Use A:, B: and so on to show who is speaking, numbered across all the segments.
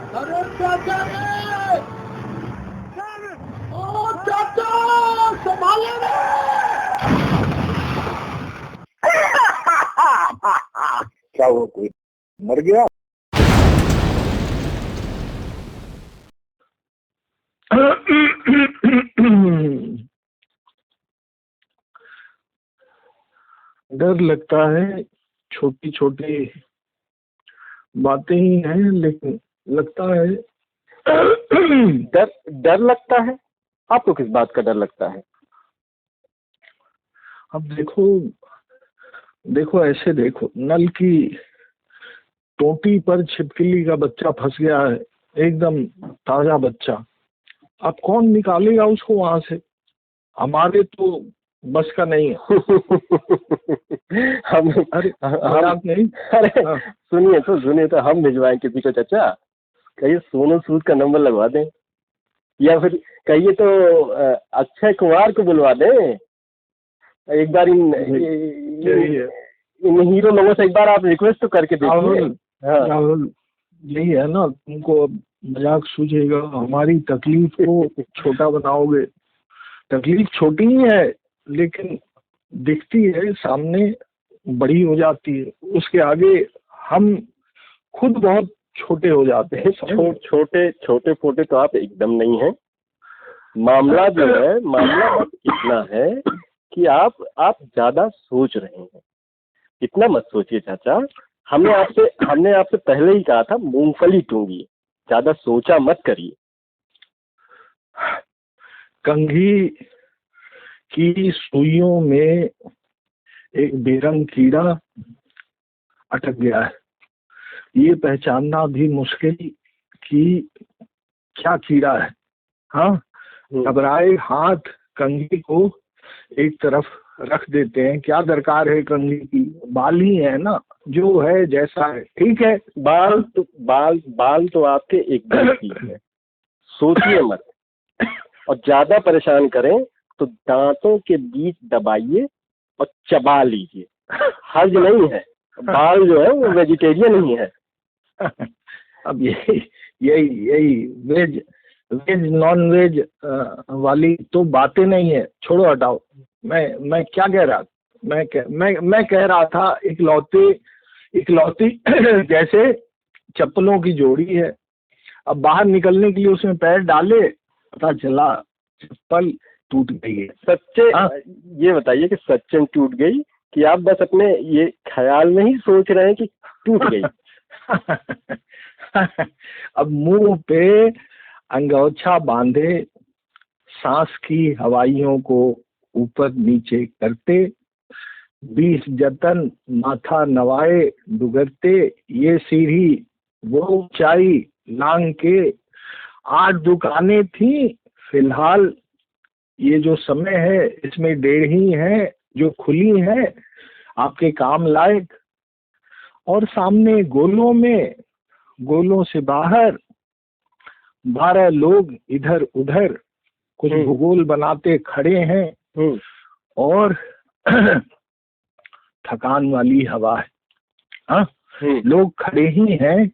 A: अरे चाचा रे! ओ चाचा, संभाले रे!
B: क्या हुआ, कोई मर गया?
C: डर लगता है, छोटी छोटी बातें ही हैं, लेकिन लगता है।
D: डर लगता है? आपको किस बात का डर लगता है?
C: अब देखो ऐसे देखो, नल की टोटी पर छिपकली का बच्चा फंस गया है, एकदम ताजा बच्चा। अब कौन निकालेगा उसको वहां से? हमारे तो बस का नहीं है।
D: हम
C: मजाक नहीं।
D: अरे
C: हाँ।
D: सुनिए तो हम भिजवाएं किसी को चाचा। कहिए सोनू सूद का नंबर लगवा दें, या फिर कहिए तो अक्षय कुमार को बुलवा दें। एक बार इन हीरो लोगों से एक बार आप रिक्वेस्ट तो करके देखिए।
C: राहुल, यही है ना, तुमको अब मजाक सूझेगा, हमारी तकलीफ को छोटा बनाओगे। तकलीफ छोटी ही है, लेकिन दिखती है सामने, बड़ी हो जाती है। उसके आगे हम खुद बहुत छोटे हो जाते हैं।
D: छोटे फोटे तो आप एकदम नहीं हैं। मामला बस इतना है कि आप ज्यादा सोच रहे हैं। इतना मत सोचिए चाचा। हमने आपसे पहले ही कहा था, मूंगफली टूंगिए, ज्यादा सोचा मत करिए।
C: कंघी की सुइयों में एक बेरंग कीड़ा अटक गया है। ये पहचानना भी मुश्किल कि क्या कीड़ा है। हाँ, घबराए हाथ कंघी को एक तरफ रख देते हैं। क्या दरकार है कंघी की? बाल ही है ना, जो है जैसा है ठीक है।
D: बाल तो आपके एकदम ठीक है। सोचिए मत, और ज्यादा परेशान करें तो दांतों के बीच दबाइए और चबा लीजिए। हर्ज नहीं है। बाल जो है वो वेजिटेरियन ही है।
C: अब यही वेज नॉन वेज वाली तो बातें नहीं है, छोड़ो हटाओ। मैं क्या कह रहा, मैं कह रहा था, इकलौती जैसे चप्पलों की जोड़ी है। अब बाहर निकलने के लिए उसमें पैर डाले, पता चला चप्पल टूट गई है।
D: सच्चे ये बताइए कि सच्चे टूट गई, कि आप बस अपने ये ख्याल में ही सोच रहे हैं कि टूट गई?
C: अब मुंह पे अंगोछा बांधे, सांस की हवाइयों को ऊपर नीचे करते, 20 जतन माथा नवाए डुगरते, ये सीढ़ी वो ऊंचाई लांग के 8 दुकानें थी फिलहाल। ये जो समय है इसमें 1.5 ही है जो खुली है आपके काम लायक। और सामने गोलों से बाहर 12 लोग इधर उधर कुछ भूगोल बनाते खड़े हैं, और थकान वाली हवा है। हाँ, लोग खड़े ही हैं,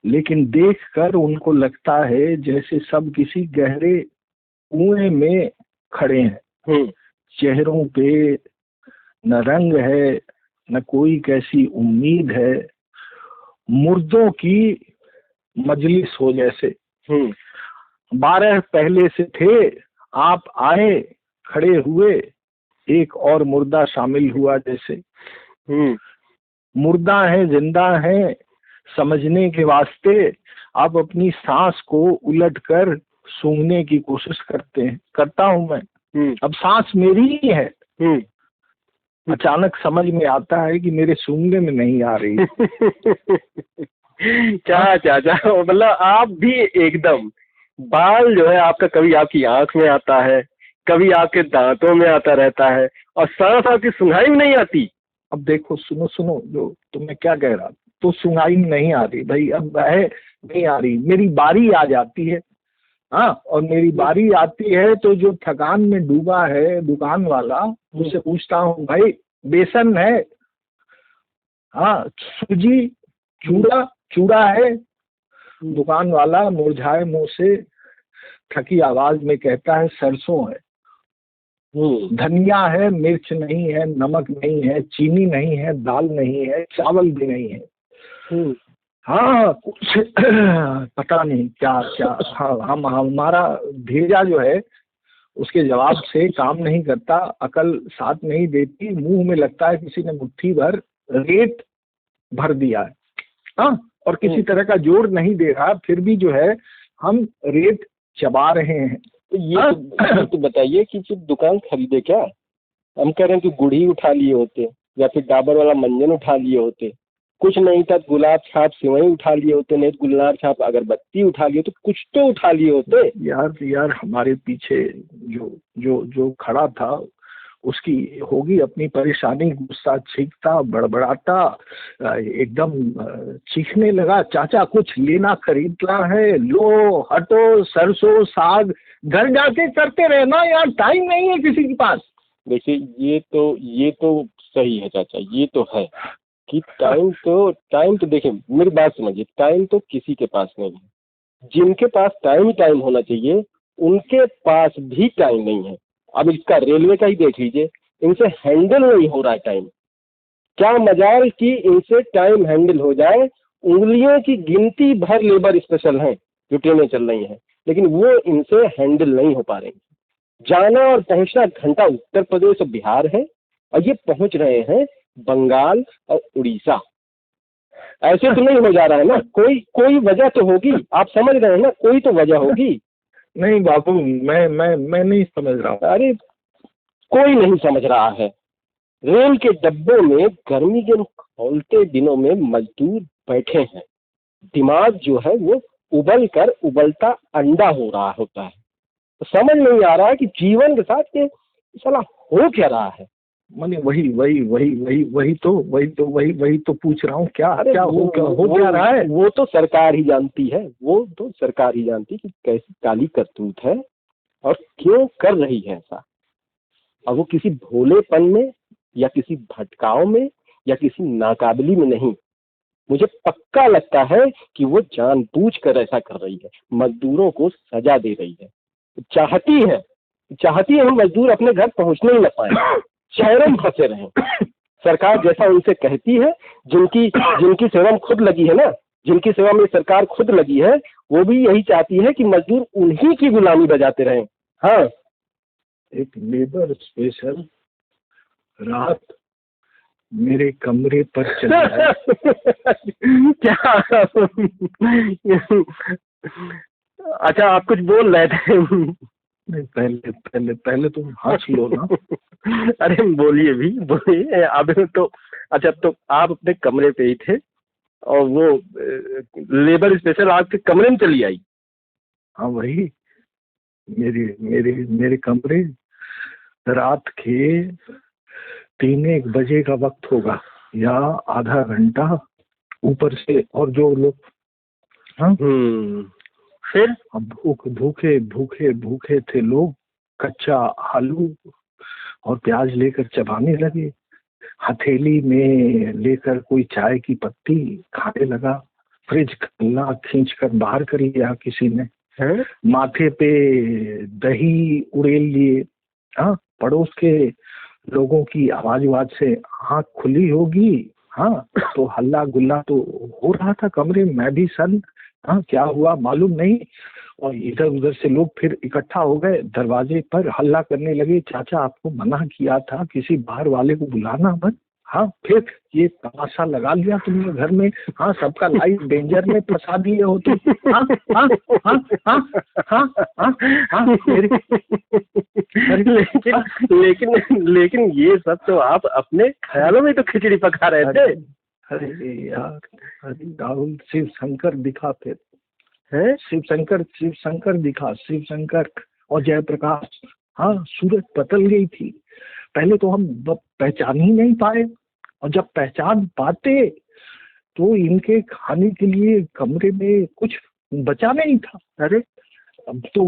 C: लेकिन देखकर उनको लगता है जैसे सब किसी गहरे कुएं में खड़े हैं। चेहरों पे न रंग है, न कोई कैसी उम्मीद है। मुर्दों की मजलिस हो जैसे। 12 पहले से थे, आप आए, खड़े हुए, एक और मुर्दा शामिल हुआ जैसे। मुर्दा है जिंदा है समझने के वास्ते आप अपनी सांस को उलटकर सूंघने की कोशिश करता हूं मैं। अब सांस मेरी ही है। अचानक समझ में आता है कि मेरे सूंघने में नहीं आ रही।
D: क्या चाचा, मतलब आप भी एकदम, बाल जो है आपका कभी आपकी आंख में आता है, कभी आपके दांतों में आता रहता है, और सांस आपकी सुंघाई में नहीं आती।
C: अब देखो, सुनो, जो तुम्हें क्या कह रहा, तो सुंघाई में नहीं आ रही भाई, अब है नहीं आ रही, मेरी बारी आ जाती है। हाँ, और मेरी बारी आती है तो जो थकान में डूबा है दुकान वाला, उससे पूछता हूँ, भाई बेसन है? हाँ, सूजी, चूड़ा है? दुकान वाला मुरझाए मुंह से थकी आवाज में कहता है सरसों है, धनिया है, मिर्च नहीं है, नमक नहीं है, चीनी नहीं है, दाल नहीं है, चावल भी नहीं है। हाँ कुछ पता नहीं क्या क्या। हाँ हम हमारा भेजा जो है उसके जवाब से काम नहीं करता, अकल साथ नहीं देती, मुंह में लगता है किसी ने मुट्ठी भर रेत भर दिया है। हाँ और किसी तरह का जोर नहीं दे रहा, फिर भी जो है हम रेत चबा रहे हैं।
D: तो ये तो बताइए कि जब दुकान खरीदे क्या, हम कह रहे हैं कि गुड़ी उठा लिए होते या फिर डाबर वाला मंजन उठा लिए होते, कुछ नहीं था गुलाब छाप सिवई उठा लिए होते, नहीं गुलाब छाप अगरबत्ती उठा लिए, तो कुछ तो उठा लिए होते।
C: यार हमारे पीछे जो जो जो खड़ा था उसकी होगी अपनी परेशानी, गुस्सा छींकता बड़बड़ाता एकदम चीखने लगा, चाचा कुछ लेना खरीदना है, लो हटो, सरसों साग घर जाके करते रहना यार, टाइम नहीं है किसी के पास।
D: देखिए ये तो सही है चाचा, ये तो है कि टाइम तो देखिए मेरी बात समझिए, टाइम तो किसी के पास नहीं है। जिनके पास टाइम होना चाहिए उनके पास भी टाइम नहीं है। अब इसका रेलवे का ही देख लीजिए, इनसे हैंडल नहीं हो रहा है टाइम। क्या मजाल कि इनसे टाइम हैंडल हो जाए, उंगलियों की गिनती भर लेबर स्पेशल हैं जो ट्रेनें चल रही हैं, लेकिन वो इनसे हैंडल नहीं हो पा रही। जाना और पहुंचना घंटा उत्तर प्रदेश और बिहार है और ये पहुंच रहे हैं बंगाल और उड़ीसा। ऐसे तो नहीं हो जा रहा है ना, कोई वजह तो होगी, आप समझ रहे हैं ना, कोई तो वजह होगी।
C: नहीं बाबू मैं नहीं समझ रहा हूँ।
D: अरे कोई नहीं समझ रहा है। रेल के डब्बों में गर्मी के खौलते दिनों में मजदूर बैठे हैं, दिमाग जो है वो उबल कर उबलता अंडा हो रहा होता है, तो समझ नहीं आ रहा है कि जीवन के साथ ये साला हो क्या रहा है।
C: मैंने वही तो पूछ रहा हूँ, क्या हो क्या रहा है।
D: वो तो सरकार ही जानती है, वो तो सरकार ही जानती कि कैसी काली करतूत है और क्यों कर रही है ऐसा। और वो किसी भोलेपन में या किसी भटकाव में या किसी नाकाबिली में नहीं, मुझे पक्का लगता है कि वो जानबूझकर ऐसा कर रही है, मजदूरों को सजा दे रही है। चाहती है हम मजदूर अपने घर पहुंचने ही न पाए, शहरों में फंसे रहें। सरकार जैसा उनसे कहती है, जिनकी सेवा में खुद लगी है ना, जिनकी सेवा में सरकार खुद लगी है, वो भी यही चाहती है कि मजदूर उन्हीं की गुलामी बजाते रहें। हाँ,
C: एक लेबर स्पेशल रात मेरे कमरे पर चला है।
D: क्या? अच्छा आप कुछ बोल रहे थे।
C: नहीं पहले तुम हंस लो ना।
D: अरे बोलिए अब तो। अच्छा तो आप अपने कमरे पे ही थे और वो लेबर स्पेशल आपके कमरे में चली आई?
C: हाँ वही मेरे कमरे, रात के 3-1 बजे का वक्त होगा या आधा घंटा ऊपर से, और जो लोग
D: फिर
C: भूखे थे लोग, कच्चा आलू और प्याज लेकर चबाने लगे, हथेली में लेकर कोई चाय की पत्ती खाने लगा, फ्रिज खुला खींच कर बाहर कर लिया किसी ने, माथे पे दही उड़ेल लिए। हाँ पड़ोस के लोगों की आवाज से आँख खुली होगी। हाँ तो हल्ला गुल्ला तो हो रहा था कमरे में, मैं भी सन हाँ क्या हुआ मालूम नहीं, और इधर उधर से लोग फिर इकट्ठा हो गए, दरवाजे पर हल्ला करने लगे, चाचा आपको मना किया था किसी बाहर वाले को बुलाना मत। हाँ फिर ये तमाशा लगा लिया तुमने घर में। हाँ सबका लाइफ डेंजर में फंसा दिए हो तुम। हाँ हाँ हाँ हाँ हाँ हाँ हाँ
D: लेकिन ये सब तो आप अपने ख्यालों में तो खिचड़ी पका रहे थे।
C: अरे यार, अरे राहुल शिव शंकर दिखा फिर है, शिव शंकर दिखा, शिव शंकर और जयप्रकाश। हाँ सूरज बदल गई थी, पहले तो हम पहचान ही नहीं पाए, और जब पहचान पाते तो इनके खाने के लिए कमरे में कुछ बचा नहीं था। अरे अब तो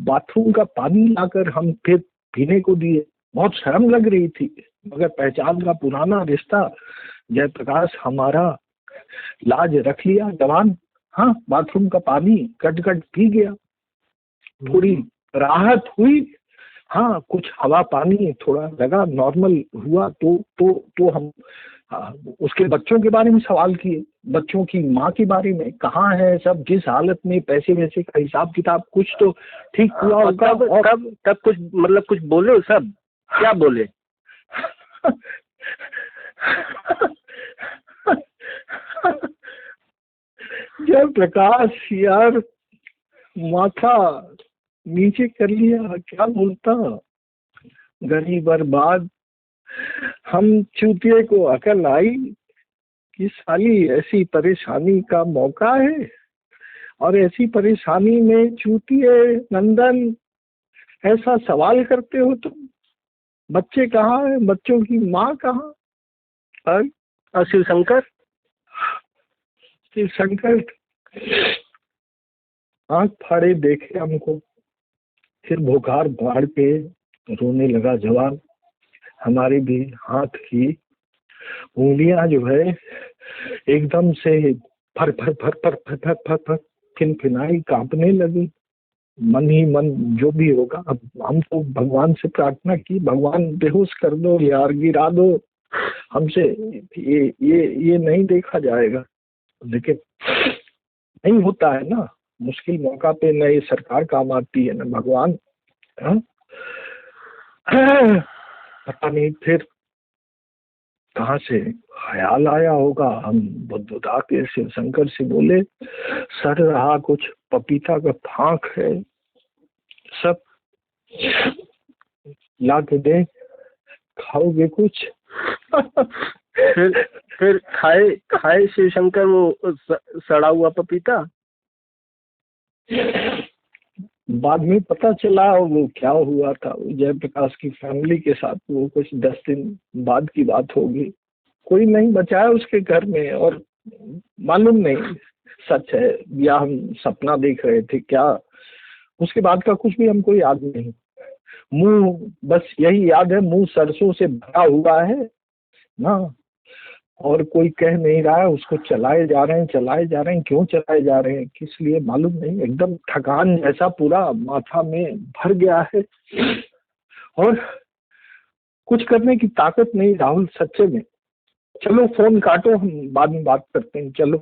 C: बाथरूम का पानी लाकर हम फिर पीने को दिए, बहुत शर्म लग रही थी, मगर पहचान का पुराना रिश्ता जयप्रकाश हमारा लाज रख लिया जवान। हाँ, बाथरूम का पानी कट कट पी गया, थोड़ी राहत हुई। हाँ, कुछ हवा पानी थोड़ा लगा, नॉर्मल हुआ। तो हम उसके बच्चों के बारे में सवाल किए, बच्चों की माँ के बारे में, कहाँ है सब, किस हालत में, पैसे वैसे का हिसाब किताब, कुछ तो ठीक हुआ होगा।
D: तब कुछ मतलब कुछ बोले, सब क्या बोले?
C: जयप्रकाश यार, माथा नीचे कर लिया, क्या बोलता। गरीब बर्बाद, हम चूतिए को अकल आई कि साली ऐसी परेशानी का मौका है, और ऐसी परेशानी में चूतिए नंदन ऐसा सवाल करते हो तुम। बच्चे कहाँ है, बच्चों की माँ कहाँ?
D: और शिवशंकर
C: आंख फाड़े देखे हमको, फिर भुखार भाड़ के रोने लगा जवान। हमारी भी हाथ की उंगलियां जो है एकदम से फर फर फर फर फर फर फर फर फिनफिनाई, कांपने लगी। मन ही मन जो भी होगा, अब हम तो भगवान से प्रार्थना की, भगवान बेहोश कर दो यार, गिरा दो, हमसे ये नहीं देखा जाएगा। लेकिन नहीं होता है ना, मुश्किल मौका पे न ये सरकार काम आती है न भगवान। पता नहीं फिर कहाँ से ख्याल आया होगा। हम बुद्धुदा के शिवशंकर से बोले, सर रहा कुछ पपीता का फांक है, सब ला के दे, खाओगे कुछ?
D: फिर खाए शिवशंकर वो सड़ा हुआ पपीता?
C: बाद में पता चला वो क्या हुआ था। जयप्रकाश की फैमिली के साथ वो कुछ 10 दिन बाद की बात होगी, कोई नहीं बचाया उसके घर में, और मालूम नहीं सच है या हम सपना देख रहे थे क्या, उसके बाद का कुछ भी हमको याद नहीं। मुंह बस यही याद है, मुंह सरसों से भरा हुआ है ना, और कोई कह नहीं रहा है, उसको चलाए जा रहे हैं, क्यों चलाए जा रहे हैं, किस लिए मालूम नहीं। एकदम थकान जैसा पूरा माथा में भर गया है, और कुछ करने की ताकत नहीं राहुल, सच्चे में। चलो फोन काटो, हम बाद में बात करते हैं, चलो।